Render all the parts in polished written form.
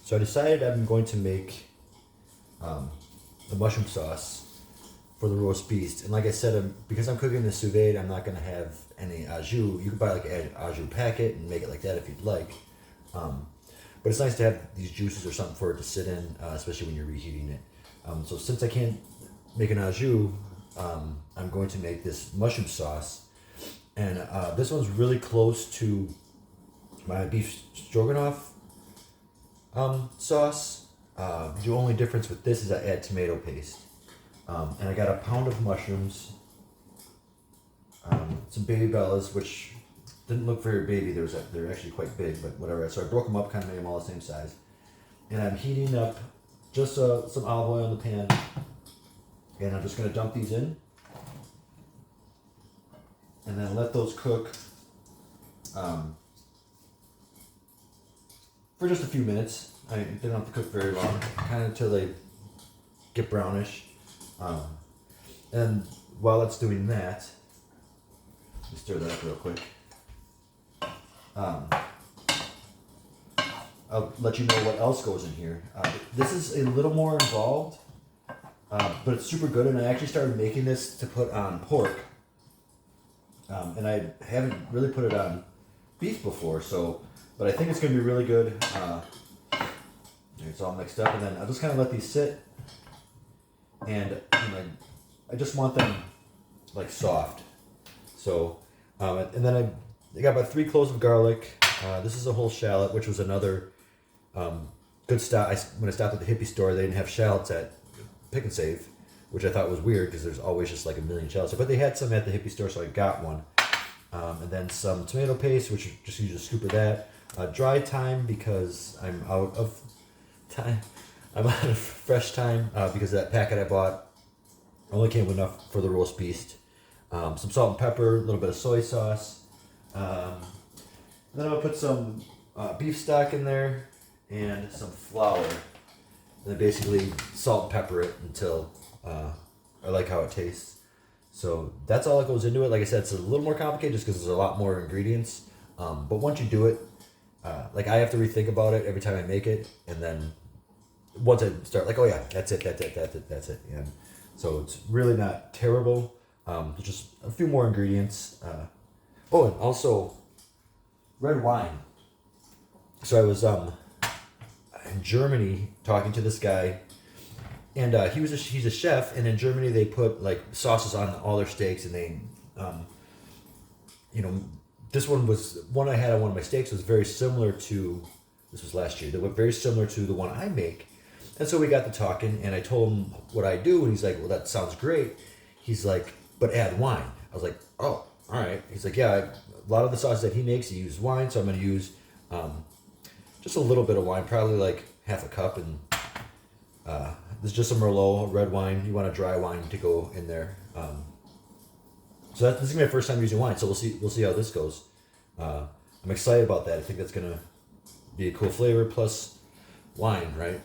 So I decided I'm going to make the mushroom sauce for the roast beast. And like I said, because I'm cooking the sous vide, I'm not going to have any au jus. You can buy like an au jus packet and make it like that if you'd like. But it's nice to have these juices or something for it to sit in, especially when you're reheating it. So since I can't make an au jus, I'm going to make this mushroom sauce. And this one's really close to my beef stroganoff sauce. The only difference with this is I add tomato paste. And I got a pound of mushrooms, some baby bellas, which didn't look very baby. They're actually quite big, but whatever. So I broke them up, kind of made them all the same size. And I'm heating up just some olive oil in the pan. And I'm just going to dump these in. And then let those cook for just a few minutes. They don't have to cook very long, kind of until they get brownish. And while it's doing that, let me stir that up real quick. I'll let you know what else goes in here. This is a little more involved, but it's super good. And I actually started making this to put on pork. And I haven't really put it on beef before, but I think it's going to be really good. It's all mixed up, and then I'll just kind of let these sit. And I just want them like soft. So, and then I got about 3 cloves of garlic. This is a whole shallot, which was another good stop. When I stopped at the hippie store, they didn't have shallots at Pick and Save, which I thought was weird because there's always just like a million shallots. But they had some at the hippie store, so I got one. And then some tomato paste, which just use a scoop of that. Dry thyme because I'm out of time. I'm out of fresh thyme because that packet I bought only came with enough for the roast beast. Some salt and pepper, a little bit of soy sauce. And then I'm gonna put some beef stock in there and some flour. And then basically salt and pepper it until I like how it tastes. So that's all that goes into it. Like I said, it's a little more complicated just because there's a lot more ingredients. But once you do it, like I have to rethink about it every time I make it, and then once I start, like, oh yeah, that's it. And so it's really not terrible. There's just a few more ingredients. And also red wine. So I was in Germany talking to this guy, and he's a chef, and in Germany they put like sauces on all their steaks, and they, this one I had on one of my steaks was very similar to, this was last year, they were very similar to the one I make. And so we got to talking, and I told him what I do, and he's like, well, that sounds great. He's like, but add wine. I was like, oh, all right. He's like, yeah, a lot of the sauces that he makes, he uses wine, so I'm going to use just a little bit of wine, probably like half a cup, and there's just some Merlot, red wine. You want a dry wine to go in there. So this is gonna be my first time using wine, so we'll see how this goes. I'm excited about that. I think that's gonna be a cool flavor plus wine, right?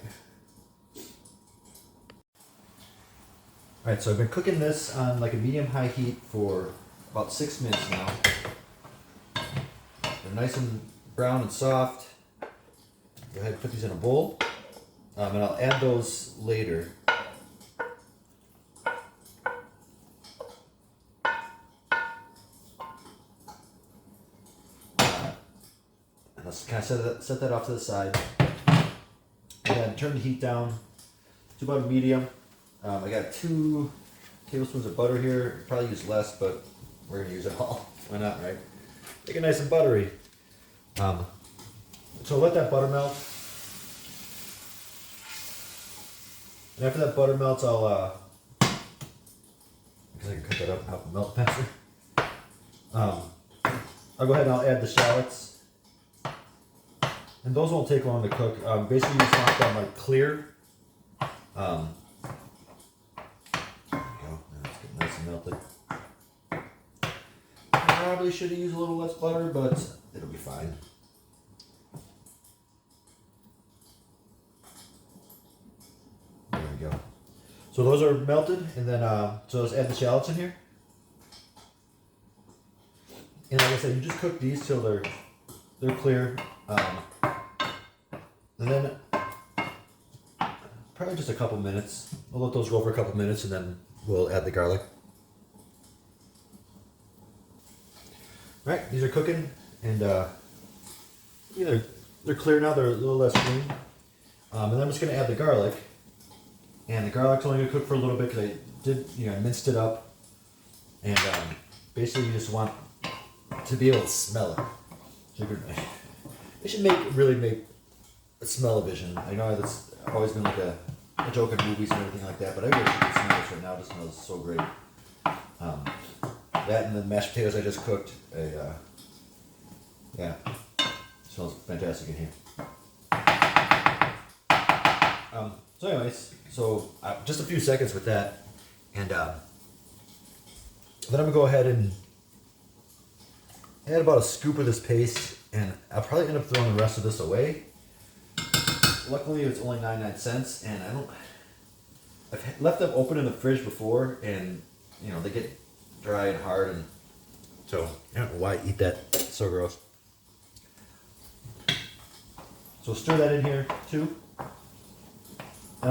All right, so I've been cooking this on like a medium-high heat for about 6 minutes now. They're nice and brown and soft. Go ahead and put these in a bowl, and I'll add those later. And let's kind of set that off to the side. And then turn the heat down to about a medium. I got 2 tablespoons of butter here. Probably use less, but we're gonna use it all. Why not, right? Make it nice and buttery. So let that butter melt. And after that butter melts, I'll because I can cut that up and help it melt faster. I'll go ahead and I'll add the shallots. And those won't take long to cook. Basically, you just want them like clear. There we go. Now it's getting nice and melted. Probably should have used a little less butter, but it'll be fine. There we go. So those are melted, and then so let's add the shallots in here. And like I said, you just cook these till they're clear. And then probably just a couple minutes. We'll let those go for a couple minutes and then we'll add the garlic. All right, these are cooking and they're clear now, they're a little less green. And then I'm just gonna add the garlic. And the garlic's only gonna cook for a little bit because I minced it up. And basically you just want to be able to smell it. So they should really make a smell-o-vision. I know that's always been like a joke in movies and everything like that, but I really can smell this right now. It just smells so great. That and the mashed potatoes I just cooked. Yeah, smells fantastic in here. So anyways, just a few seconds with that, and then I'm gonna go ahead and add about a scoop of this paste, and I'll probably end up throwing the rest of this away. Luckily, it's only 99 cents, and I've left them open in the fridge before, and they get dry and hard, and so I don't know why I eat that. It's so gross. So stir that in here too, and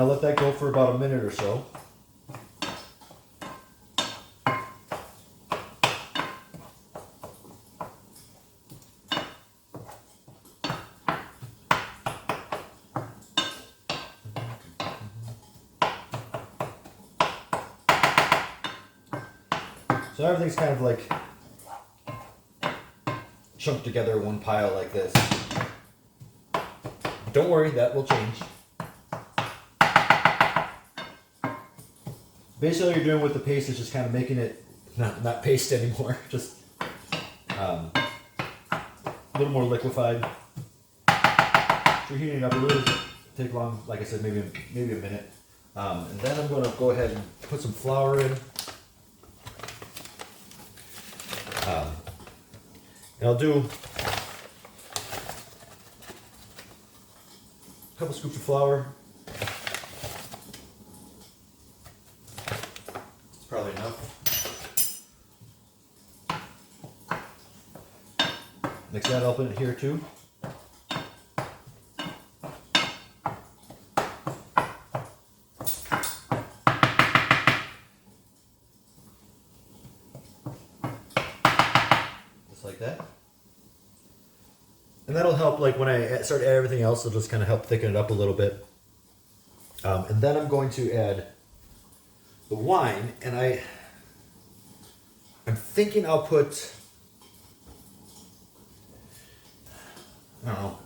I'll let that go for about a minute or so. So everything's kind of like chunked together in one pile like this. Don't worry, that will change. Basically what you're doing with the paste is just kind of making it not paste anymore, just a little more liquefied. So you're heating it up, it really doesn't take long, like I said, maybe a minute. And then I'm going to go ahead and put some flour in. And I'll do a couple scoops of flour. It's probably enough. Mix that up in here too. Like that. And that'll help, like when I start adding everything else, it'll just kind of help thicken it up a little bit. And then I'm going to add the wine, and I'm thinking I'll put, I don't know,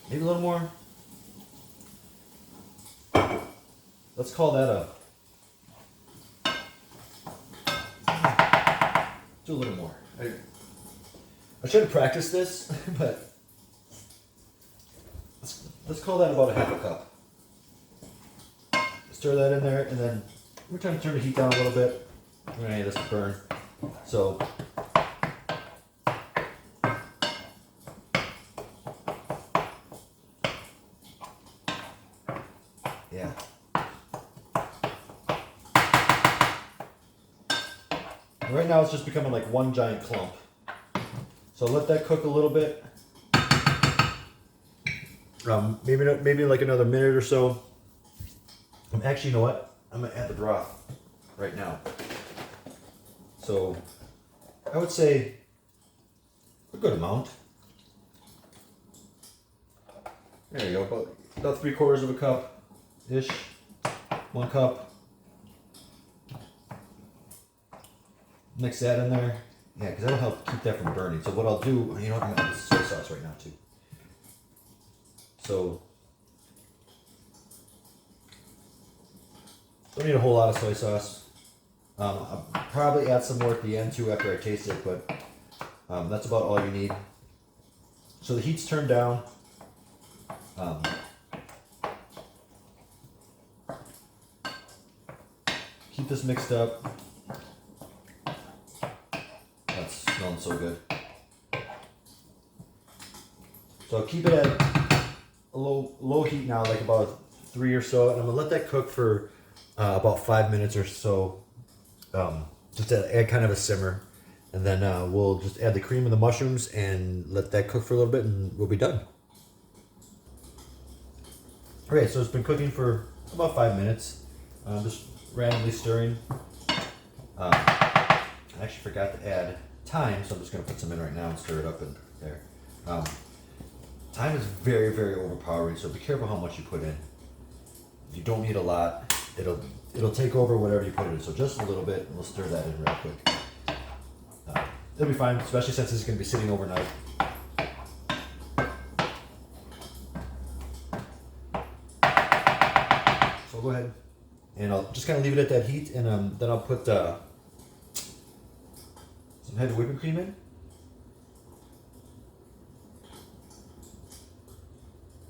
maybe a little more. Let's call that do a little more. I should have practiced this, but let's call that about a half a cup. Stir that in there, and then we're trying to turn the heat down a little bit. We're gonna need this to burn. So yeah. Right now it's just becoming like one giant clump. So let that cook a little bit. Maybe like another minute or so. Actually, you know what? I'm gonna add the broth right now. So I would say a good amount. There you go, about 3/4 of a cup ish. 1 cup. Mix that in there. Yeah, because that'll help keep that from burning. So what I'll do, I'm gonna add the soy sauce right now too. So don't need a whole lot of soy sauce. I'll probably add some more at the end too after I taste it, but that's about all you need. So the heat's turned down. Keep this mixed up. That's smelling so good. So I'll keep it at a low heat now, like about 3 or so, and I'm gonna let that cook for about 5 minutes or so. just to add kind of a simmer. And then we'll just add the cream and the mushrooms and let that cook for a little bit and we'll be done. Okay, so it's been cooking for about 5 minutes. Just randomly stirring. I actually forgot to add thyme, so I'm just going to put some in right now and stir it up in there. Thyme is very, very overpowering, so be careful how much you put in. You don't need a lot. It'll take over whatever you put it in, so just a little bit, and we'll stir that in real quick. It'll be fine, especially since it's going to be sitting overnight. So go ahead, and I'll just kind of leave it at that heat, and then I'll put some heavy whipping cream in.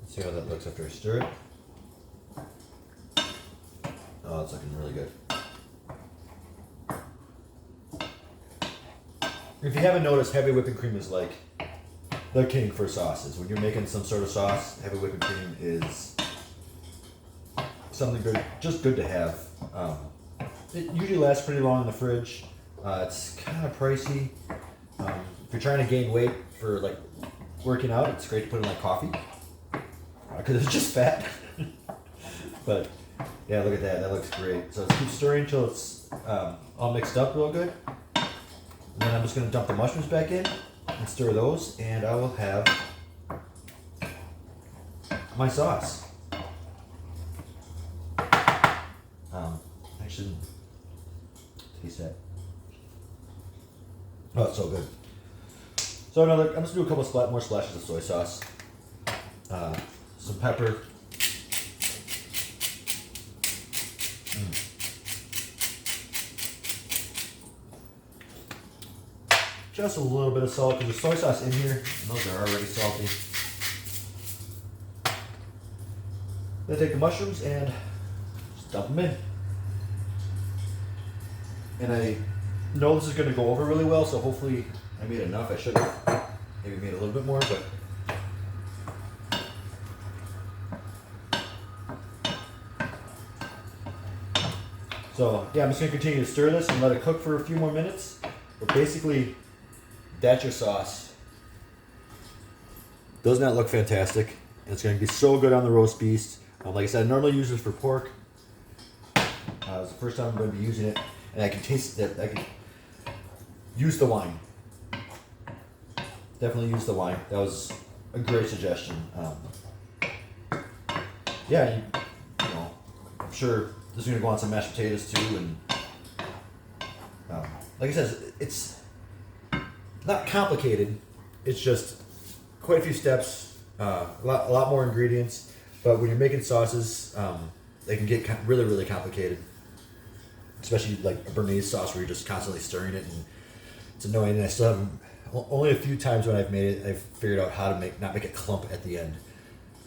Let's see how that looks after I stir it. Oh, it's looking really good. If you haven't noticed, heavy whipping cream is like the king for sauces. When you're making some sort of sauce, heavy whipping cream is something good, just good to have. It usually lasts pretty long in the fridge. It's kind of pricey. If you're trying to gain weight for like working out, it's great to put in like coffee because it's just fat. But yeah, look at that. That looks great. So let's keep stirring until it's all mixed up real good. And then I'm just going to dump the mushrooms back in and stir those, and I will have my sauce. Actually, taste that. Oh, it's so good. So I'm just going to do a couple more splashes of soy sauce, some pepper. Just a little bit of salt because there's soy sauce in here, and those are already salty. Then take the mushrooms and just dump them in. And I know this is going to go over really well, so hopefully I made enough. I should have maybe made a little bit more, but so yeah, I'm just going to continue to stir this and let it cook for a few more minutes. But basically, that's your sauce. Does not look fantastic. And it's going to be so good on the roast beef. Like I said, I normally use this for pork. It's the first time I'm going to be using it. And I can taste that. I can use the wine. Definitely use the wine. That was a great suggestion. Yeah, you know, I'm sure this is going to go on some mashed potatoes too. And like I said, it's not complicated. It's just quite a few steps, a lot more ingredients. But when you're making sauces, they can get really, really complicated. Especially like a Béarnaise sauce where you're just constantly stirring it, and it's annoying. And I still haven't. Only a few times when I've made it, I've figured out how to not make a clump at the end.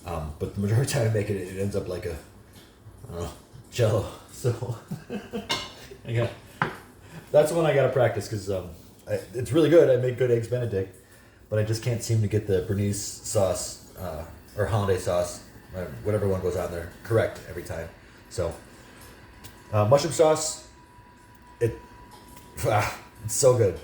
But the majority of the time I make it, it ends up like Jello. So yeah, that's one I gotta practice because it's really good. I make good eggs Benedict, but I just can't seem to get the Béarnaise sauce or hollandaise sauce, whatever one goes on there, correct every time. So mushroom sauce, it's so good.